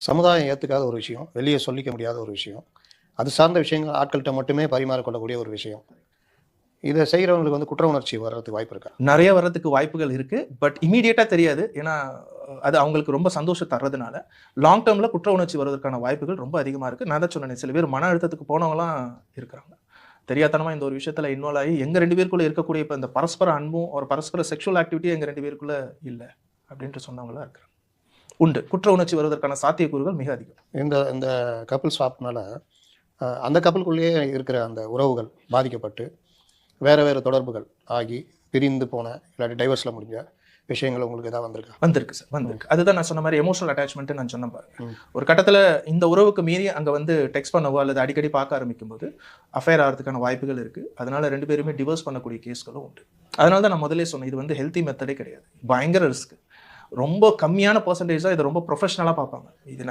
சமுதாயம் ஏத்துக்காத ஒரு விஷயம். வெளிய சொல்லிக்க முடியாத ஒரு விஷயம். அது சார்ந்த விஷயங்கள் ஆட்கள்ட்ட மட்டுமே பரிமாறிக்கொள்ளக்கூடிய ஒரு விஷயம். இத செய்றவங்களுக்கு வந்து குற்ற உணர்ச்சி வர்றதுக்கு வாய்ப்பு இருக்கா? நெறைய வர்றதுக்கு வாய்ப்புகள் இருக்கு. பட் இம்மீடியட்டா தெரியாது. ஏன்னா, அது அவங்களுக்கு ரொம்ப சந்தோஷம் தர்றதுனால, லாங் டெர்ம்ல குற்ற உணர்ச்சி வருவதற்கான வாய்ப்புகள் ரொம்ப அதிகமா இருக்கு. நான் தான் சொன்னேனே, சில பேர் மன அழுத்தத்துக்கு போனவங்கலாம் இருக்கிறாங்க. தெரியாத்தனமா இந்த ஒரு விஷயத்துல இன்வால்வ் ஆகி, எங்க 2 பேருக்குள்ள இருக்கக்கூடிய இப்ப இந்த பரஸ்பர அன்பும், ஒரு பரஸ்பர செக்சுவல் ஆக்டிவிட்டியும் எங்க 2 பேருக்குள்ள இல்ல. அப்படின்ட்டு சொன்னவங்கலாம் இருக்கிறாங்க. உண்டு. குற்ற உணர்ச்சி வருவதற்கான சாத்தியக்கூறுகள் மிக அதிகம். இந்த இந்த கப்பிள் ஸ்வாப்னால அந்த கப்பிள்குள்ளேயே இருக்கிற அந்த உறவுகள் பாதிக்கப்பட்டு, வேற வேற தொடர்புகள் ஆகி, பிரிந்து போன, இல்லாட்டி டைவர்ஸ்ல முடிஞ்ச விஷயங்கள் உங்களுக்கு ஏதாவது வந்திருக்கா? வந்திருக்கு சார், வந்திருக்கு. அதுதான் நான் சொன்ன மாரி எமோஷனல் அட்டாச்மென்ட் நான் சொன்னேன் பாருங்க. ம். ஒரு கட்டத்துல இந்த உறவுக்கு மீறி அங்க வந்து டெக்ஸ்ட் பண்ணவோ அல்லது அடிக்கடி பார்க்க ஆரம்பிக்கும்போது, அஃபேர் ஆகுறதுக்கான வாய்ப்புகள் இருக்கு. அதனால 2 பேருமே டிவோர்ஸ் பண்ணக்கூடிய கேஸ்களும் உண்டு. அதனால தான் நான் முதல்லயே சொன்னேன். இது வந்து ஹெல்த்தி மெத்தடே கிடையாது. பயங்கர ரிஸ்க். ரொம்ப கம்மியான பெர்சன்டேஜ் தான் இத ரொம்ப புரொஃபஷனலா பார்ப்பாங்க. இது